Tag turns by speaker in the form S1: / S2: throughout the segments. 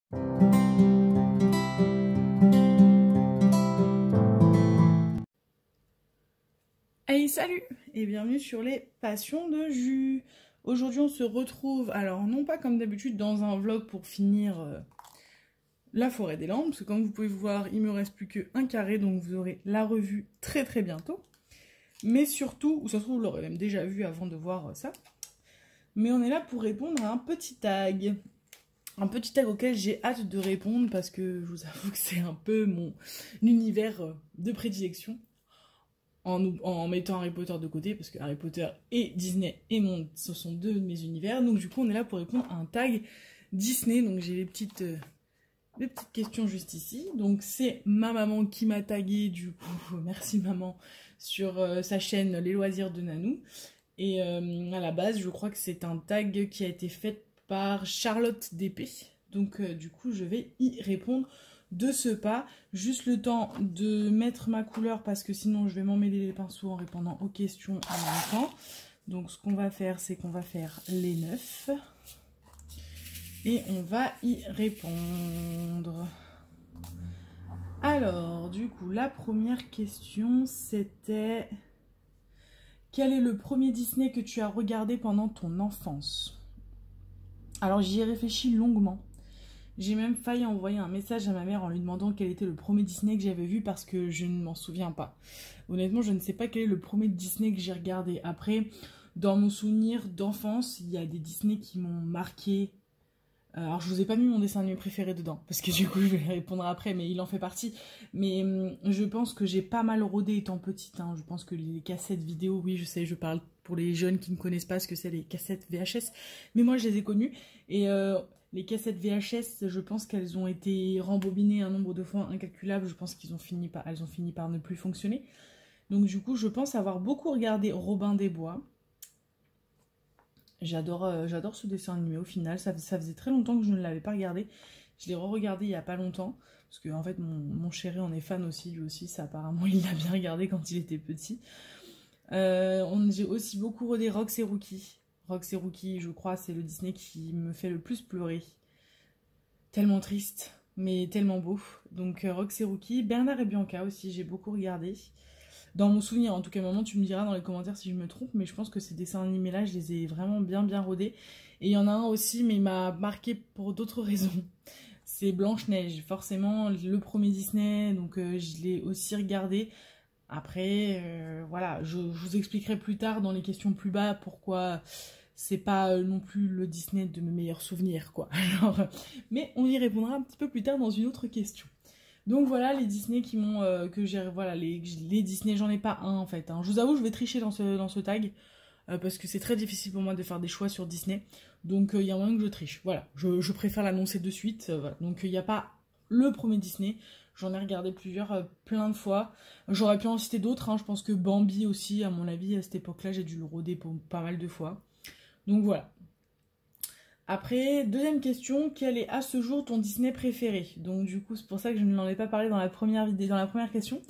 S1: Hey, salut et bienvenue sur les passions de jus. Aujourd'hui on se retrouve, alors non pas comme d'habitude dans un vlog pour finir la forêt des Landes, parce que comme vous pouvez voir il me reste plus qu'un carré, donc vous aurez la revue très bientôt. Mais surtout, ou ça se trouve vous l'aurez même déjà vu avant de voir ça, mais on est là pour répondre à un petit tag. Un petit tag auquel j'ai hâte de répondre parce que je vous avoue que c'est un peu mon univers de prédilection. En mettant Harry Potter de côté, parce que Harry Potter et Disney et Monde, ce sont deux de mes univers. Donc du coup, on est là pour répondre à un tag Disney. Donc j'ai les petites questions juste ici. Donc c'est ma maman qui m'a tagué, du coup, merci maman, sur sa chaîne Les Loisirs de Nanou. Et à la base, je crois que c'est un tag qui a été fait par Charlotte Dépée. Donc du coup, je vais y répondre de ce pas, juste le temps de mettre ma couleur parce que sinon je vais m'emmêler les pinceaux en répondant aux questions en même temps. Donc ce qu'on va faire, c'est qu'on va faire les 9 et on va y répondre. Alors du coup la première question c'était: quel est le premier Disney que tu as regardé pendant ton enfance? Alors j'y ai réfléchi longuement. J'ai même failli envoyer un message à ma mère en lui demandant quel était le premier Disney que j'avais vu parce que je ne m'en souviens pas. Honnêtement, je ne sais pas quel est le premier Disney que j'ai regardé. Après, dans mon souvenir d'enfance, il y a des Disney qui m'ont marqué. Alors, je vous ai pas mis mon dessin animé préféré dedans parce que du coup, je vais répondre après, mais il en fait partie. Mais je pense que j'ai pas mal rodé étant petite. Hein. Je pense que les cassettes vidéo, oui, je sais, je parle pour les jeunes qui ne connaissent pas ce que c'est les cassettes VHS. Mais moi, je les ai connues. Et les cassettes VHS, je pense qu'elles ont été rembobinées un nombre de fois incalculable. Je pense qu'elles ont fini par ne plus fonctionner. Donc du coup, je pense avoir beaucoup regardé Robin des Bois. J'adore ce dessin animé au final. Ça faisait très longtemps que je ne l'avais pas regardé. Je l'ai re-regardé il n'y a pas longtemps. Parce que en fait, mon chéri en est fan aussi. Lui aussi, ça apparemment, il l'a bien regardé quand il était petit. J'ai aussi beaucoup regardé Rox et Rookie. Rox et Rookie, je crois, c'est le Disney qui me fait le plus pleurer. Tellement triste, mais tellement beau. Donc Rox et Rookie, Bernard et Bianca aussi, j'ai beaucoup regardé. Dans mon souvenir, en tout cas, maman, tu me diras dans les commentaires si je me trompe, mais je pense que ces dessins animés-là, je les ai vraiment bien rodés. Et il y en a un aussi, mais il m'a marqué pour d'autres raisons. C'est Blanche-Neige, forcément, le premier Disney, donc je l'ai aussi regardé. Après, voilà, je vous expliquerai plus tard dans les questions plus bas pourquoi c'est pas non plus le Disney de mes meilleurs souvenirs, quoi. Alors, mais on y répondra un petit peu plus tard dans une autre question. Donc voilà les Disney qui m'ont que j'ai, voilà, les Disney, j'en ai pas un en fait. Hein. Je vous avoue, je vais tricher dans ce tag parce que c'est très difficile pour moi de faire des choix sur Disney. Donc il y a moyen que je triche. Voilà, je préfère l'annoncer de suite. Voilà. Donc il n'y a pas le premier Disney. J'en ai regardé plusieurs, plein de fois. J'aurais pu en citer d'autres. Hein. Je pense que Bambi aussi, à mon avis, à cette époque-là, j'ai dû le roder pour pas mal de fois. Donc voilà. Après, deuxième question, quel est à ce jour ton Disney préféré? Donc du coup, c'est pour ça que je ne l'en ai pas parlé dans la première vidéo, dans la première question.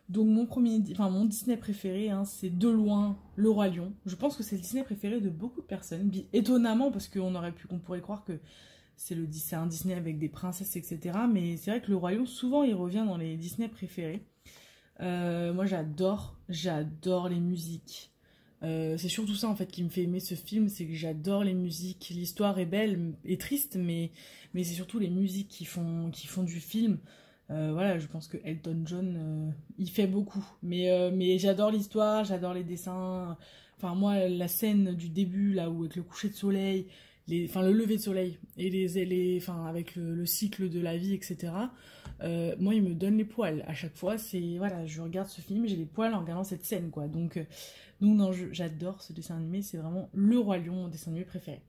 S1: Donc mon Disney préféré, hein, c'est de loin Le Roi Lion. Je pense que c'est le Disney préféré de beaucoup de personnes. Étonnamment, parce qu'on pourrait croire que c'est un Disney avec des princesses, etc. Mais c'est vrai que Le Roi Lion, souvent, il revient dans les Disney préférés. Moi, j'adore les musiques. C'est surtout ça en fait qui me fait aimer ce film, c'est que j'adore les musiques. L'histoire est belle et triste, mais c'est surtout les musiques qui font du film. Voilà, je pense que Elton John, il fait beaucoup. Mais j'adore l'histoire, j'adore les dessins. Enfin, moi, la scène du début, là où avec le coucher de soleil, le lever de soleil, et enfin, avec le cycle de la vie, etc. Moi, il me donne les poils. À chaque fois, voilà, je regarde ce film, j'ai les poils en regardant cette scène, quoi. Donc non, j'adore ce dessin animé, c'est vraiment Le Roi Lion, mon dessin animé préféré.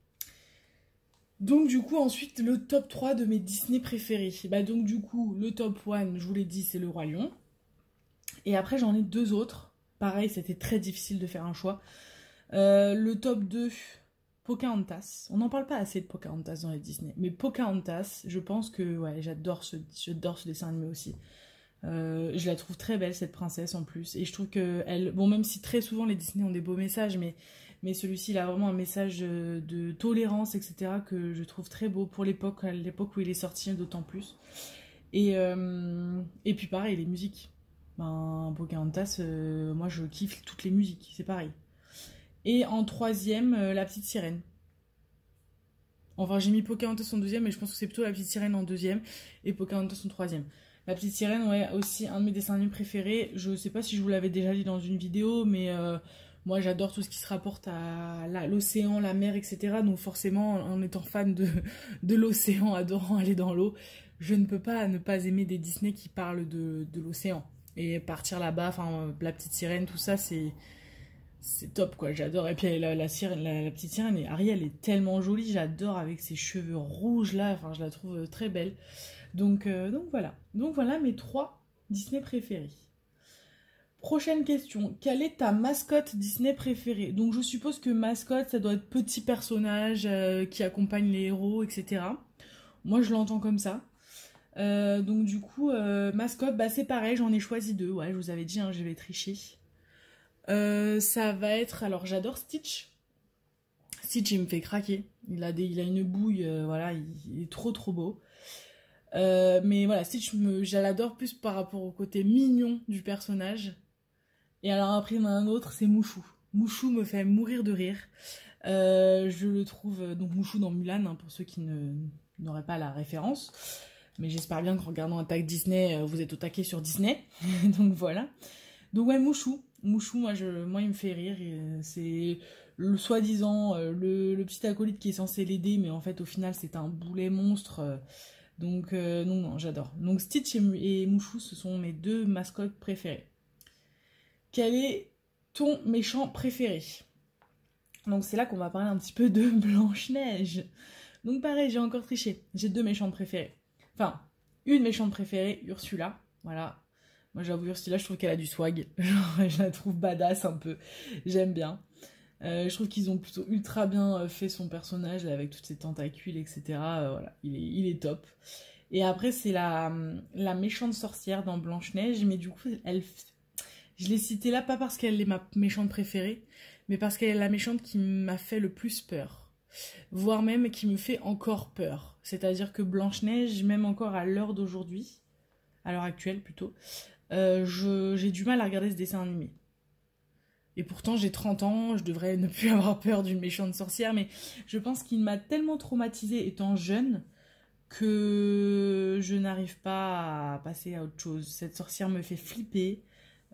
S1: Donc du coup, ensuite, le top 3 de mes Disney préférés. Bah donc du coup, le top 1, je vous l'ai dit, c'est Le Roi Lion. Et après, j'en ai deux autres. Pareil, c'était très difficile de faire un choix. Le top 2, Pocahontas. On n'en parle pas assez de Pocahontas dans les Disney. Mais Pocahontas, je pense que ouais, j'adore ce dessin animé aussi. Je la trouve très belle cette princesse en plus, et je trouve que elle, bon, même si très souvent les Disney ont des beaux messages, mais mais celui-ci il a vraiment un message de tolérance, etc. que je trouve très beau pour l'époque, à l'époque où il est sorti d'autant plus. Et puis pareil, les musiques. Ben, Pocahontas, moi je kiffe toutes les musiques, c'est pareil. Et en troisième, La Petite Sirène. Enfin, j'ai mis Pocahontas en deuxième, mais je pense que c'est plutôt La Petite Sirène en deuxième et Pocahontas en troisième. La Petite Sirène, ouais, aussi un de mes dessins animés préférés. Je sais pas si je vous l'avais déjà dit dans une vidéo, mais moi j'adore tout ce qui se rapporte à l'océan, la mer, etc. Donc forcément, en étant fan de l'océan, adorant aller dans l'eau, je ne peux pas ne pas aimer des Disney qui parlent de l'océan. Et partir là-bas, enfin, La Petite Sirène, tout ça, c'est top quoi, j'adore. Et puis sirène, la petite sirène, et Ariel est tellement jolie, j'adore avec ses cheveux rouges là, enfin je la trouve très belle. Donc voilà mes 3 Disney préférés. Prochaine question, quelle est ta mascotte Disney préférée? Donc je suppose que mascotte ça doit être petit personnage qui accompagne les héros, etc. Moi je l'entends comme ça. Donc du coup mascotte, bah c'est pareil, j'en ai choisi 2, ouais je vous avais dit, hein, je vais tricher. Ça va être... Alors, j'adore Stitch. Stitch, il me fait craquer. Il a une bouille, voilà, il est trop trop beau. Mais voilà, Stitch, je l'adore plus par rapport au côté mignon du personnage. Et alors après, il y en a un autre, c'est Mouchou. Mouchou me fait mourir de rire. Je le trouve... Donc Mouchou dans Mulan, hein, pour ceux qui n'auraient pas la référence. Mais j'espère bien qu'en regardant Attaque Disney, vous êtes au taquet sur Disney. Donc voilà. Donc ouais, Mouchou. Mouchou, moi il me fait rire. C'est le soi-disant le petit acolyte qui est censé l'aider, mais en fait au final c'est un boulet monstre. Donc non, j'adore. Donc Stitch et Mouchou, ce sont mes 2 mascottes préférées. Quel est ton méchant préféré? Donc c'est là qu'on va parler un petit peu de Blanche-Neige. Donc pareil, j'ai encore triché. J'ai 2 méchantes préférées. Enfin, une méchante préférée, Ursula. Voilà. Moi j'avoue Ursula, je trouve qu'elle a du swag, genre, je la trouve badass un peu, j'aime bien. Je trouve qu'ils ont plutôt ultra bien fait son personnage là, avec toutes ses tentacules, etc. Voilà, il est top. Et après c'est la méchante sorcière dans Blanche-Neige, mais du coup je l'ai citée là pas parce qu'elle est ma méchante préférée, mais parce qu'elle est la méchante qui m'a fait le plus peur. Voire même qui me fait encore peur. C'est-à-dire que Blanche-Neige, même encore à l'heure d'aujourd'hui, à l'heure actuelle plutôt, j'ai du mal à regarder ce dessin animé. Et pourtant j'ai 30 ans, je devrais ne plus avoir peur d'une méchante sorcière, mais je pense qu'il m'a tellement traumatisée étant jeune que je n'arrive pas à passer à autre chose. Cette sorcière me fait flipper. Ouais,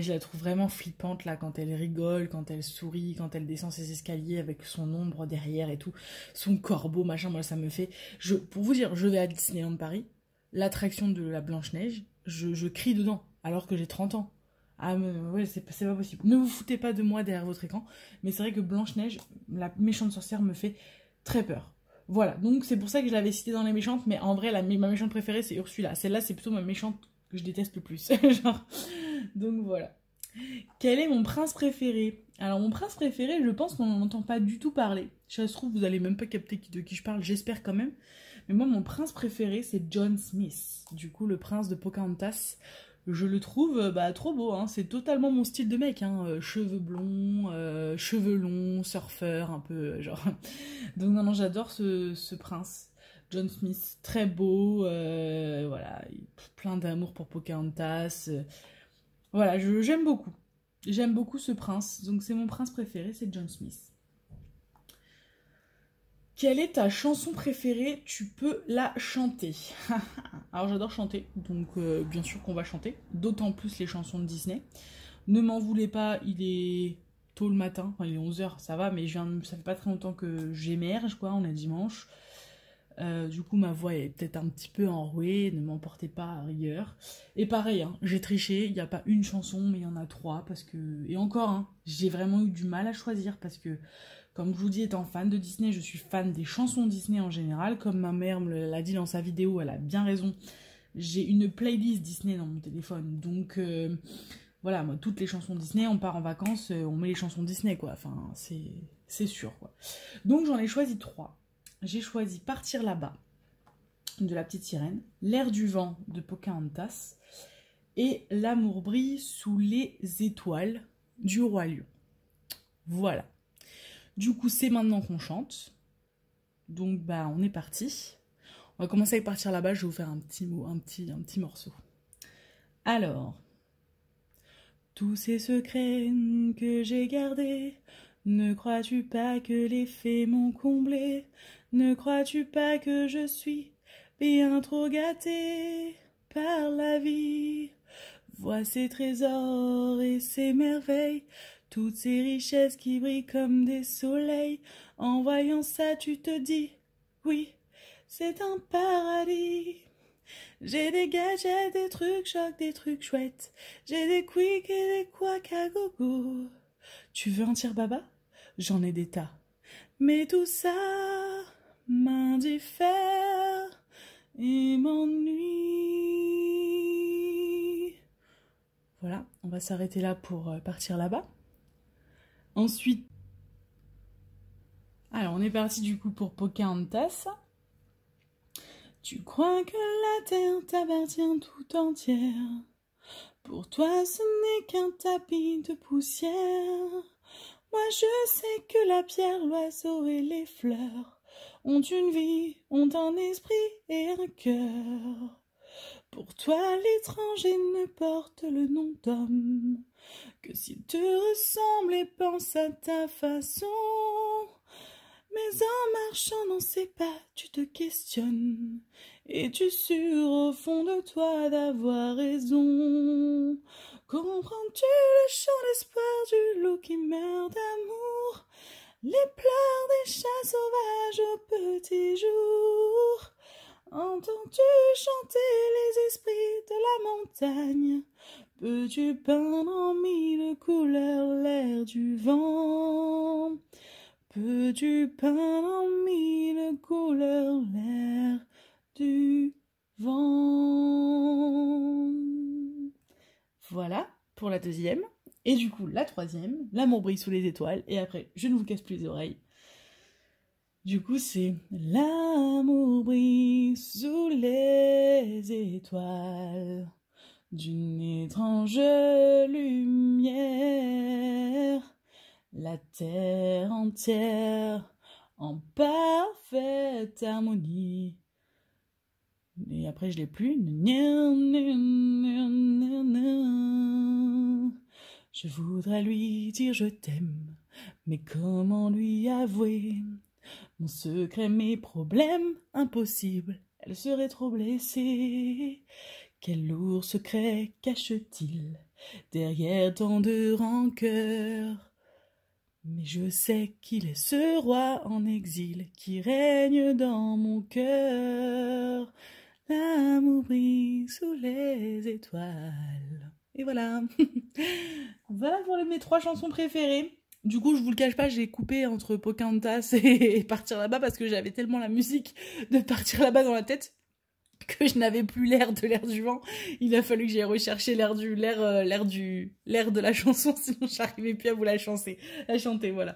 S1: je la trouve vraiment flippante là quand elle rigole, quand elle sourit, quand elle descend ses escaliers avec son ombre derrière et tout, son corbeau machin, moi ça me fait... Pour vous dire, je vais à Disneyland Paris, l'attraction de la Blanche-Neige, je crie dedans, alors que j'ai 30 ans. Ah, mais ouais, c'est pas possible. Ne vous foutez pas de moi derrière votre écran, mais c'est vrai que Blanche-Neige, la méchante sorcière, me fait très peur. Voilà, donc c'est pour ça que je l'avais citée dans les méchantes, mais en vrai, ma méchante préférée, c'est Ursula. Celle-là, c'est plutôt ma méchante que je déteste le plus. Genre, donc voilà. Quel est mon prince préféré? Alors, mon prince préféré, je pense qu'on n'en entend pas du tout parler. Ça se trouve, vous allez même pas capter de qui je parle, j'espère quand même. Mais moi, mon prince préféré, c'est John Smith. Du coup, le prince de Pocahontas. Je le trouve trop beau, hein. C'est totalement mon style de mec, hein. Cheveux blonds, cheveux longs, surfeur, un peu, genre. Donc non, j'adore ce prince. John Smith, très beau, voilà, plein d'amour pour Pocahontas. Voilà, j'aime beaucoup. J'aime beaucoup ce prince, donc c'est mon prince préféré, c'est John Smith. Quelle est ta chanson préférée? Tu peux la chanter. Alors j'adore chanter, donc bien sûr qu'on va chanter, d'autant plus les chansons de Disney. Ne m'en voulez pas, il est tôt le matin, enfin il est 11h, ça va, mais ça fait pas très longtemps que j'émerge, quoi, on est dimanche. Du coup ma voix est peut-être un petit peu enrouée, ne m'emportez pas à rigueur. Et pareil, hein, j'ai triché, il n'y a pas une chanson, mais il y en a 3, parce que... Et encore, hein, j'ai vraiment eu du mal à choisir, parce que... Comme je vous dis, étant fan de Disney, je suis fan des chansons Disney en général. Comme ma mère me l'a dit dans sa vidéo, elle a bien raison. J'ai une playlist Disney dans mon téléphone. Donc voilà, moi, toutes les chansons Disney, on part en vacances, on met les chansons Disney, quoi. Enfin, c'est sûr, quoi. Donc j'en ai choisi 3. J'ai choisi Partir là-bas, de La Petite Sirène, L'air du vent, de Pocahontas, et L'amour brille sous les étoiles, du Roi Lion. Voilà. Du coup, c'est maintenant qu'on chante. Donc, bah, on est parti. On va commencer avec Partir là-bas. Je vais vous faire un petit morceau. Alors, tous ces secrets que j'ai gardés, ne crois-tu pas que les faits m'ont comblé? Ne crois-tu pas que je suis bien trop gâtée par la vie? Vois ces trésors et ces merveilles, toutes ces richesses qui brillent comme des soleils. En voyant ça, tu te dis, oui, c'est un paradis. J'ai des gadgets, des trucs chocs, des trucs chouettes. J'ai des quicks et des couacs à gogo. Tu veux un tire-baba? J'en ai des tas. Mais tout ça m'indiffère et m'ennuie. Voilà, on va s'arrêter là pour partir là-bas. Ensuite, alors on est parti du coup pour Pocahontas. Tu crois que la terre t'appartient tout entière? Pour toi ce n'est qu'un tapis de poussière. Moi je sais que la pierre, l'oiseau et les fleurs ont une vie, ont un esprit et un cœur. Pour toi l'étranger ne porte le nom d'homme que s'il te ressemble et pense à ta façon. Mais en marchant dans ses pas, tu te questionnes. Es-tu sûr au fond de toi d'avoir raison? Comprends-tu le chant d'espoir du loup qui meurt d'amour? Les pleurs des chats sauvages au petit jour? Entends-tu chanter les esprits de la montagne? Peux-tu peindre en mille couleurs l'air du vent? Peux-tu peindre en mille couleurs l'air du vent? Voilà pour la deuxième. Et du coup, la troisième, l'amour brille sous les étoiles. Et après, je ne vous casse plus les oreilles. Du coup, c'est l'amour brille sous les étoiles d'une étrange lumière. La terre entière en parfaite harmonie. Et après, je l'ai plus. Je voudrais lui dire je t'aime, mais comment lui avouer mon secret, mes problèmes impossibles? Elle serait trop blessée. Quel lourd secret cache-t-il derrière tant de rancœur? Mais je sais qu'il est ce roi en exil qui règne dans mon cœur. L'amour brille sous les étoiles. Et voilà. Voilà pour mes 3 chansons préférées. Du coup, je vous le cache pas, j'ai coupé entre Pocahontas et Partir là-bas parce que j'avais tellement la musique de Partir là-bas dans la tête que je n'avais plus l'air du vent. Il a fallu que j'aille rechercher l'air de la chanson, sinon j'arrivais plus à vous la chanter, voilà.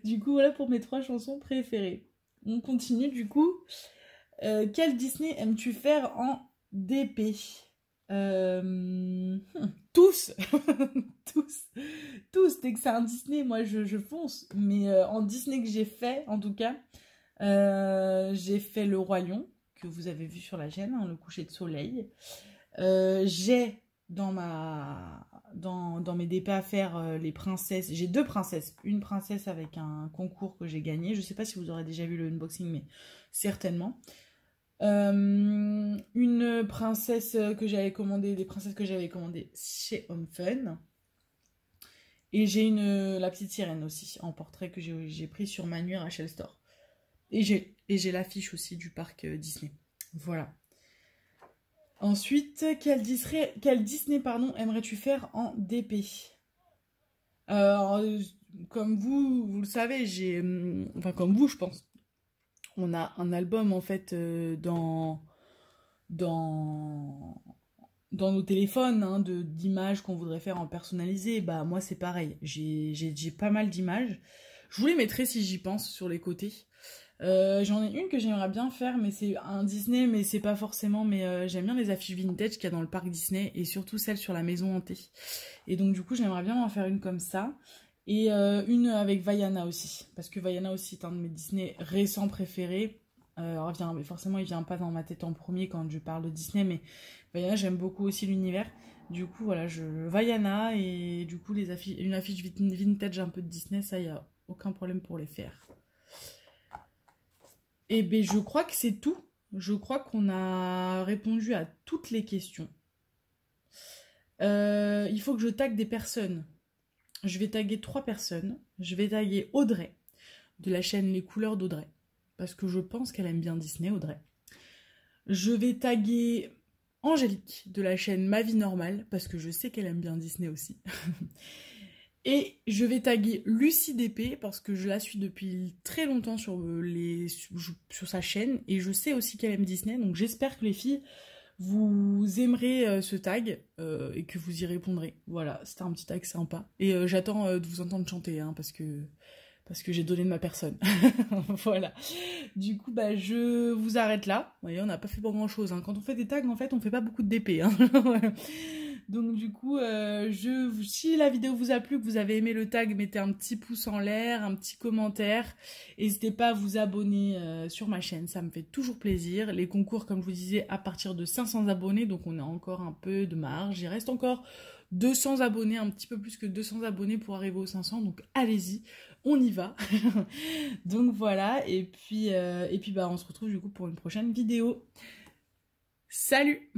S1: Du coup, voilà pour mes 3 chansons préférées. On continue du coup. Quel Disney aimes-tu faire en DP? Tous. Tous, dès que c'est un Disney, moi je fonce. Mais en Disney que j'ai fait, en tout cas, j'ai fait Le Roi Lion, que vous avez vu sur la chaîne, hein, le coucher de soleil. J'ai dans mes DP à faire les princesses. J'ai 2 princesses. Une princesse avec un concours que j'ai gagné. Je sais pas si vous aurez déjà vu le unboxing, mais certainement. Une princesse que j'avais commandé, des princesses que j'avais commandées chez Home Fun. Et j'ai la petite sirène aussi, en portrait que j'ai pris sur Manu Rachel Store. Et j'ai l'affiche aussi du parc Disney. Voilà. Ensuite, quel Disney aimerais-tu faire en DP? Alors, comme vous le savez, enfin comme vous, je pense. On a un album en fait dans nos téléphones hein, d'images qu'on voudrait faire en personnalisé. Bah moi c'est pareil, j'ai pas mal d'images. Je vous les mettrai si j'y pense sur les côtés. J'en ai une que j'aimerais bien faire, mais c'est un Disney, mais c'est pas forcément, mais j'aime bien les affiches vintage qu'il y a dans le parc Disney, et surtout celles sur la maison hantée. Et donc du coup j'aimerais bien en faire une comme ça. Et une avec Vaiana aussi, parce que Vaiana aussi est un de mes Disney récents préférés. Alors forcément il vient pas dans ma tête en premier quand je parle de Disney, mais Vaiana j'aime beaucoup aussi l'univers. Du coup voilà, Vaiana et du coup une affiche vintage un peu de Disney, ça y a aucun problème pour les faire. Et ben je crois que c'est tout. Je crois qu'on a répondu à toutes les questions. Il faut que je tague des personnes. Je vais taguer 3 personnes. Je vais taguer Audrey, de la chaîne Les Couleurs d'Audrey, parce que je pense qu'elle aime bien Disney, Audrey. Je vais taguer Angélique, de la chaîne Ma Vie Normale, parce que je sais qu'elle aime bien Disney aussi. Et je vais taguer Lucie DP, parce que je la suis depuis très longtemps sur sa chaîne, et je sais aussi qu'elle aime Disney, donc j'espère que les filles, vous aimerez ce tag et que vous y répondrez. Voilà, c'était un petit tag sympa. Et j'attends de vous entendre chanter, hein, parce que j'ai donné de ma personne. Voilà. Du coup, bah, je vous arrête là. Vous voyez, on n'a pas fait pour grand-chose. Hein. Quand on fait des tags, en fait, on fait pas beaucoup de DP. Hein. Donc du coup, si la vidéo vous a plu, que vous avez aimé le tag, mettez un petit pouce en l'air, un petit commentaire. N'hésitez pas à vous abonner sur ma chaîne, ça me fait toujours plaisir. Les concours, comme je vous disais, à partir de 500 abonnés, donc on a encore un peu de marge. Il reste encore 200 abonnés, un petit peu plus que 200 abonnés pour arriver aux 500, donc allez-y, on y va. Donc voilà, et puis bah, on se retrouve du coup pour une prochaine vidéo. Salut!